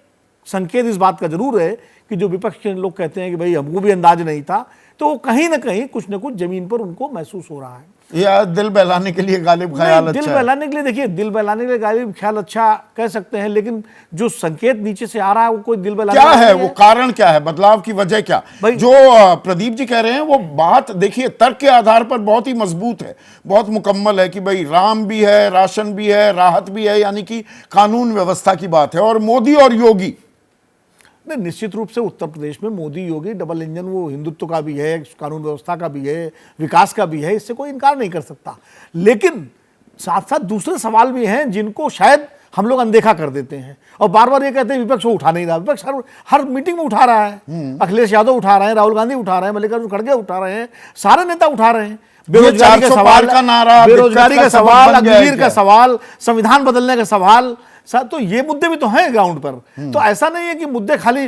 Speaker 5: संकेत इस बात का जरूर है कि जो विपक्ष के लोग कहते हैं कि भाई हमको भी अंदाज नहीं था, तो कहीं ना कहीं कुछ ना कुछ जमीन पर उनको महसूस हो रहा है।
Speaker 1: या दिल बहलाने के लिए गालिब ख्याल
Speaker 5: दिल
Speaker 1: अच्छा है।
Speaker 5: बहलाने के लिए, देखिए दिल बहलाने के लिए गालिब ख्याल अच्छा कह सकते हैं, लेकिन जो संकेत नीचे से आ रहा है वो कोई दिल बहलाने
Speaker 1: क्या
Speaker 5: वाला
Speaker 1: है
Speaker 5: नहीं
Speaker 1: वो कारण, क्या है बदलाव की वजह, क्या
Speaker 5: भाई-
Speaker 1: जो प्रदीप जी कह रहे हैं वो बात देखिए तर्क के आधार पर बहुत ही मजबूत है, बहुत मुकम्मल है कि भाई राम भी है, राशन भी है, राहत भी है, यानी कि कानून व्यवस्था की बात है। और मोदी और योगी,
Speaker 5: नहीं, निश्चित रूप से उत्तर प्रदेश में मोदी योगी डबल इंजन, वो हिंदुत्व का भी है, कानून व्यवस्था का भी है, विकास का भी है, इससे कोई इनकार नहीं कर सकता। लेकिन साथ साथ दूसरे सवाल भी हैं जिनको शायद हम लोग अनदेखा कर देते हैं और बार बार ये कहते हैं विपक्ष वो उठा नहीं रहा। विपक्ष हर मीटिंग में उठा रहा है, अखिलेश यादव उठा रहे हैं, राहुल गांधी उठा रहे हैं, मल्लिकार्जुन खड़गे उठा रहे हैं, सारे नेता उठा रहे हैं। बेरोजगारी का
Speaker 1: 400
Speaker 5: सवाल,
Speaker 1: पार का नारा,
Speaker 5: बेरोजगारी
Speaker 1: दिक्कत
Speaker 5: का
Speaker 1: का सबब
Speaker 5: सवाल,
Speaker 1: बन गया है
Speaker 5: अग्निवीर का
Speaker 1: क्या?
Speaker 5: सवाल, संविधान बदलने का सवाल, तो ये मुद्दे भी तो हैं ग्राउंड पर। तो ऐसा नहीं है कि मुद्दे खाली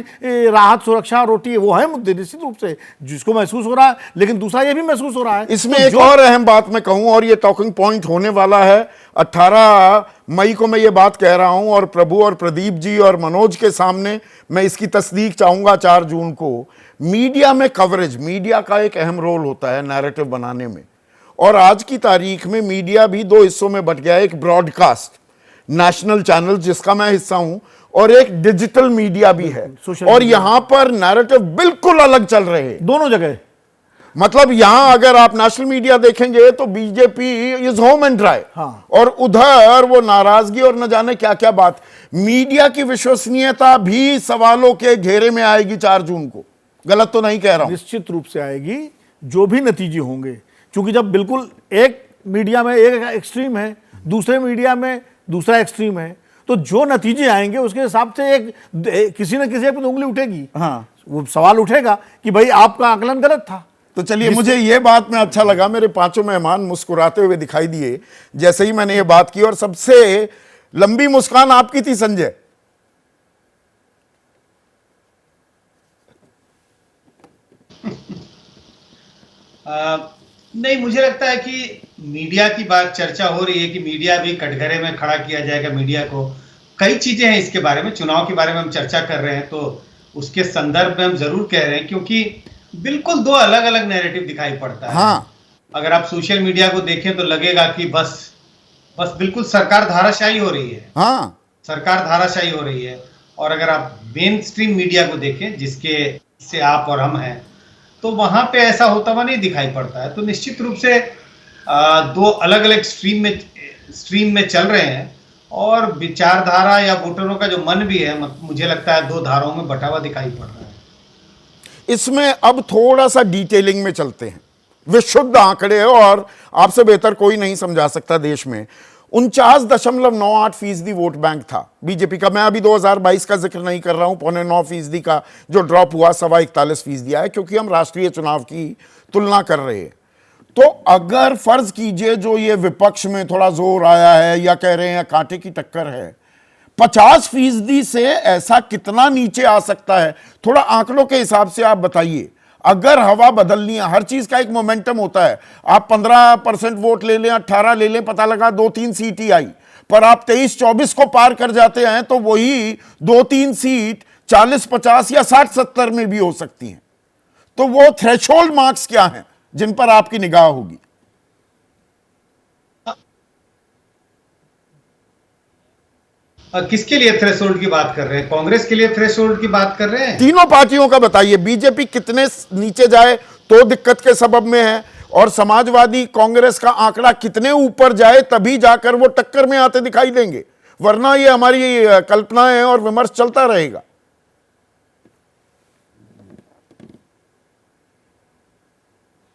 Speaker 5: राहत, सुरक्षा, रोटी, वो है मुद्दे निश्चित रूप से जिसको महसूस हो रहा है, लेकिन दूसरा ये भी महसूस हो रहा है।
Speaker 1: इसमें
Speaker 5: तो
Speaker 1: एक और अहम बात मैं कहूं, और ये टॉकिंग पॉइंट होने वाला है 18 मई को मैं ये बात कह रहा हूं, और प्रभु और प्रदीप जी और मनोज के सामने मैं इसकी तस्दीक चाहूंगा 4 जून को। मीडिया में कवरेज, मीडिया का एक अहम रोल होता है नैरेटिव बनाने में, और आज की तारीख में मीडिया भी 2 हिस्सों में बट गया है। एक ब्रॉडकास्ट नेशनल चैनल जिसका मैं हिस्सा हूं, और एक डिजिटल मीडिया भी है,
Speaker 5: सोशल
Speaker 1: और
Speaker 5: मीडिया।
Speaker 1: यहां पर नैरेटिव बिल्कुल अलग चल रहे हैं
Speaker 5: दोनों जगह।
Speaker 1: मतलब यहां अगर आप नेशनल मीडिया देखेंगे तो BJP is home and dry,
Speaker 5: हाँ।
Speaker 1: और उधर वो नाराजगी और न जाने क्या क्या बात। मीडिया की विश्वसनीयता भी सवालों के घेरे में आएगी 4 जून को, गलत तो नहीं कह रहा हूं।
Speaker 5: निश्चित रूप से आएगी, जो भी नतीजे होंगे, क्योंकि जब बिल्कुल एक मीडिया में एक एक्सट्रीम है, दूसरे मीडिया में दूसरा एक्सट्रीम है, तो जो नतीजे आएंगे उसके हिसाब से किसी न किसी पर उंगली उठेगी।
Speaker 1: हाँ।
Speaker 5: वो सवाल उठेगा कि भाई आपका आकलन गलत था।
Speaker 1: तो चलिए, मुझे ये बात में अच्छा लगा, मेरे 5 मेहमान मुस्कुराते हुए दिखाई दिए जैसे ही मैंने ये बात की, और सबसे लंबी मुस्कान आपकी थी संजय।
Speaker 6: नहीं, मुझे लगता है कि मीडिया की बात चर्चा हो रही है कि मीडिया भी कटघरे में खड़ा किया जाएगा मीडिया को। कई चीजें हैं इसके बारे में, चुनाव के बारे में हम चर्चा कर रहे हैं, तो उसके संदर्भ में हम जरूर कह रहे हैं, क्योंकि बिल्कुल 2 अलग अलग नैरेटिव दिखाई पड़ता है।
Speaker 1: हाँ।
Speaker 6: अगर आप सोशल मीडिया को देखें तो लगेगा कि बस बिल्कुल सरकार धाराशाही हो रही है।
Speaker 1: हाँ,
Speaker 6: सरकार धाराशाही हो रही है। और अगर आप मेन स्ट्रीम मीडिया को देखें, जिसके से आप और हम हैं, तो वहां पे ऐसा होता हुआ नहीं दिखाई पड़ता है। तो निश्चित रूप से 2 अलग अलग स्ट्रीम में चल रहे हैं, और विचारधारा या वोटरों का जो मन भी है, मुझे लगता है 2 धाराओं में बटा हुआ दिखाई पड़ रहा है।
Speaker 1: इसमें अब थोड़ा सा डिटेलिंग में चलते हैं। विशुद्ध आंकड़े, और आपसे बेहतर कोई नहीं समझा सकता देश में 49.98% वोट बैंक था बीजेपी का। मैं अभी 2022 का जिक्र नहीं कर रहा हूं, 9.25% का जो ड्रॉप हुआ 41.25% है, क्योंकि हम राष्ट्रीय चुनाव की तुलना कर रहे हैं। तो अगर फर्ज कीजिए जो ये विपक्ष में थोड़ा जोर आया है या कह रहे हैं कांटे की टक्कर है, 50% से ऐसा कितना नीचे आ सकता है? थोड़ा आंकड़ों के हिसाब से आप बताइए। अगर हवा बदलनी है, हर चीज का एक मोमेंटम होता है। आप 15% वोट ले लें, 18 ले लें, पता लगा 2-3 सीट ही आई, पर आप 23-24 को पार कर जाते हैं तो वही 2-3 सीट 40-50 या 60-70 में भी हो सकती हैं। तो वो थ्रेशोल्ड मार्क्स क्या हैं जिन पर आपकी निगाह होगी?
Speaker 6: किसके लिए थ्रेशोल्ड की बात कर रहे हैं? कांग्रेस के लिए थ्रेशोल्ड की बात कर रहे हैं?
Speaker 1: तीनों पार्टियों का बताइए। बीजेपी कितने नीचे जाए तो दिक्कत के सबब में है, और समाजवादी कांग्रेस का आंकड़ा कितने ऊपर जाए तभी जाकर वो टक्कर में आते दिखाई देंगे, वरना ये हमारी कल्पनाएं और विमर्श चलता रहेगा।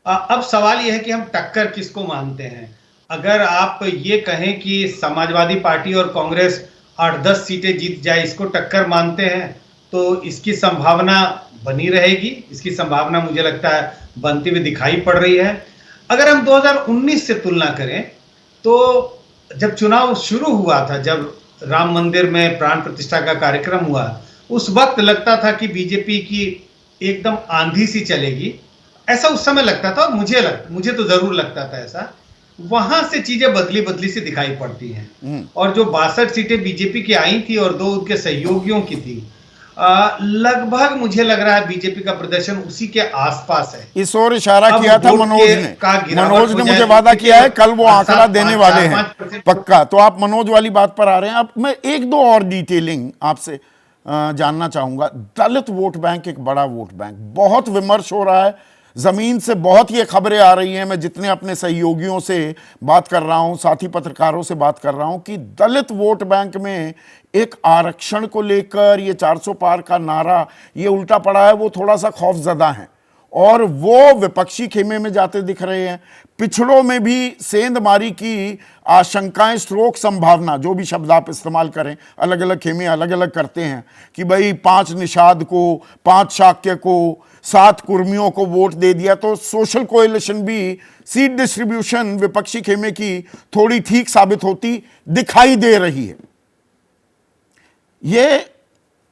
Speaker 6: अब सवाल यह है कि हम टक्कर किसको मानते हैं। अगर आप ये कहें कि समाजवादी पार्टी और कांग्रेस 8-10 सीटें जीत जाए, इसको टक्कर मानते हैं, तो इसकी संभावना बनी रहेगी। इसकी संभावना मुझे लगता है बनती हुई दिखाई पड़ रही है। अगर हम 2019 से तुलना करें, तो जब चुनाव शुरू हुआ था, जब राम मंदिर में प्राण प्रतिष्ठा का कार्यक्रम हुआ, उस वक्त लगता था कि बीजेपी की एकदम आंधी सी चलेगी, ऐसा उस समय लगता था। और मुझे तो जरूर लगता था ऐसा। वहां से चीजें बदली बदली सी दिखाई पड़ती हैं। और जो 62 सीटें बीजेपी की आई थी और 2 उनके सहयोगियों की थी, लगभग मुझे लग रहा है बीजेपी का प्रदर्शन उसी के आसपास है।
Speaker 1: इस ओर इशारा
Speaker 6: अब
Speaker 1: किया था
Speaker 6: वोट
Speaker 1: मनोज
Speaker 6: के
Speaker 1: ने।
Speaker 6: का गिरावट
Speaker 1: मनोज
Speaker 6: हो
Speaker 1: ने
Speaker 6: जाए
Speaker 1: मुझे
Speaker 6: तो
Speaker 1: वादा
Speaker 6: देखिए,
Speaker 1: किया है कल वो आंकड़ा
Speaker 6: 5,
Speaker 1: देने वाले
Speaker 6: 4,
Speaker 1: हैं
Speaker 6: 5%
Speaker 1: पक्का। तो आप मनोज वाली बात पर आ रहे हैं। अब मैं एक दो और डिटेलिंग आपसे जानना चाहूंगा। दलित वोट बैंक एक बड़ा वोट बैंक, बहुत विमर्श हो रहा है जमीन से, बहुत ये खबरें आ रही हैं। मैं जितने अपने सहयोगियों से बात कर रहा हूं, साथी पत्रकारों से बात कर रहा हूं, कि दलित वोट बैंक में एक आरक्षण को लेकर ये 400 पार का नारा ये उल्टा पड़ा है, वो थोड़ा सा खौफजदा है और वो विपक्षी खेमे में जाते दिख रहे हैं। पिछड़ों में भी सेंधमारी की आशंकाएं, स्ट्रोक संभावना, जो भी शब्द आप इस्तेमाल करें, अलग अलग खेमे अलग अलग करते हैं कि भाई 5 निषाद को, 5 शाक्य को, 7 कुर्मियों को वोट दे दिया तो सोशल कोएलिशन भी, सीट डिस्ट्रीब्यूशन विपक्षी खेमे की थोड़ी ठीक साबित होती दिखाई दे रही है। ये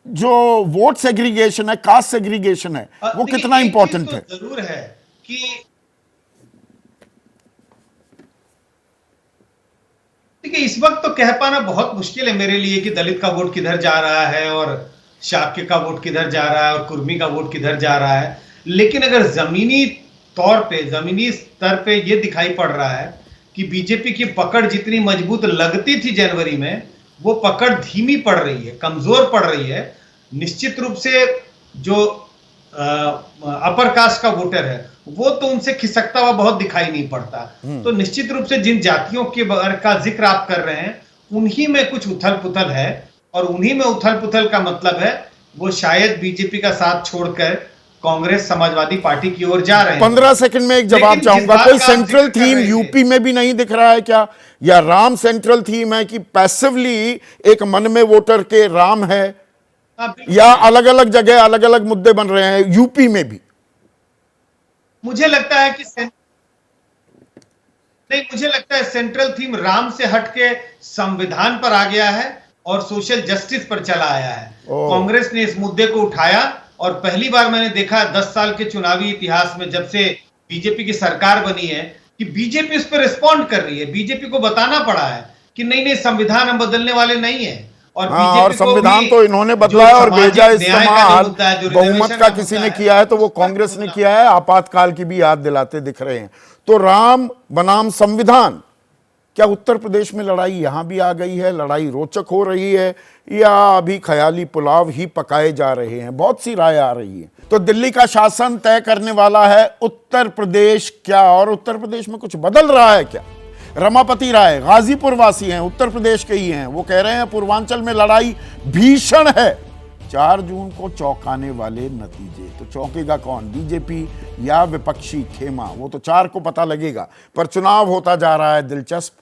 Speaker 1: जो वोट सेग्रीगेशन है, कास्ट सेग्रीगेशन है, वो
Speaker 6: देखिए,
Speaker 1: कितना
Speaker 6: एक चीज
Speaker 1: इंपॉर्टेंट
Speaker 6: तो
Speaker 1: है?
Speaker 6: जरूर है कि देखिए, इस वक्त तो कह पाना बहुत मुश्किल है मेरे लिए कि दलित का वोट किधर जा रहा है और शाक्य का वोट किधर जा रहा है और कुर्मी का वोट किधर जा रहा है। लेकिन अगर जमीनी तौर पे, जमीनी स्तर पे ये दिखाई पड़ रहा है कि बीजेपी की पकड़ जितनी मजबूत लगती थी जनवरी में, वो पकड़ धीमी पड़ रही है, कमजोर पड़ रही है। निश्चित रूप से जो अपर कास्ट का वोटर है वो तो उनसे खिसकता हुआ बहुत दिखाई नहीं पड़ता। तो निश्चित रूप से जिन जातियों के का जिक्र आप कर रहे हैं, उन्हीं में कुछ उथल पुथल है। और उन्हीं में उथल पुथल का मतलब है वो शायद बीजेपी का साथ छोड़कर कांग्रेस समाजवादी पार्टी की ओर जा रहे हैं।
Speaker 1: 15 सेकंड में एक जवाब
Speaker 6: लेकिन जिस
Speaker 1: चाहूंगा।
Speaker 6: बात
Speaker 1: कोई
Speaker 6: का आप
Speaker 1: सेंट्रल
Speaker 6: जिक्र कर
Speaker 1: थीम
Speaker 6: रहे थे,
Speaker 1: यूपी में भी नहीं दिख रहा है क्या? या राम सेंट्रल थीम है कि पैसिवली एक मन में वोटर के राम है, या अलग अलग जगह अलग अलग मुद्दे बन रहे हैं यूपी में भी?
Speaker 6: मुझे लगता है कि नहीं, मुझे लगता है सेंट्रल थीम राम से हटके संविधान पर आ गया है और सोशल जस्टिस पर चला आया है। कांग्रेस ने इस मुद्दे को उठाया और पहली बार मैंने देखा 10 साल के चुनावी इतिहास में, जब से बीजेपी की सरकार बनी है, कि बीजेपी इस पर रिस्पॉन्ड कर रही है। बीजेपी को बताना पड़ा है कि नहीं नहीं, संविधान हम बदलने वाले नहीं है। और
Speaker 1: हाँ,
Speaker 6: बीजेपी
Speaker 1: और संविधान तो इन्होंने बदला है और भेजा इस्तेमाल बहुमत का किसी ने किया है तो वो कांग्रेस ने किया है। आपातकाल की भी याद दिलाते दिख रहे हैं। तो राम बनाम संविधान, क्या उत्तर प्रदेश में लड़ाई यहां भी आ गई है? लड़ाई रोचक हो रही है या अभी ख्याली पुलाव ही पकाए जा रहे हैं? बहुत सी राय आ रही है। तो दिल्ली का शासन तय करने वाला है उत्तर प्रदेश क्या, और उत्तर प्रदेश में कुछ बदल रहा है क्या? रमापति राय गाजीपुर वासी हैं, उत्तर प्रदेश के ही हैं। वो कह रहे हैं पूर्वांचल में लड़ाई भीषण है, 4 जून को चौंकाने वाले नतीजे। तो चौंकेगा कौन, बीजेपी या विपक्षी खेमा? वो तो 4 को पता लगेगा। पर चुनाव होता जा रहा है दिलचस्प,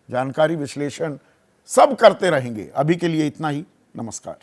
Speaker 1: जानकारी विश्लेषण सब करते रहेंगे। अभी के लिए इतना ही, नमस्कार।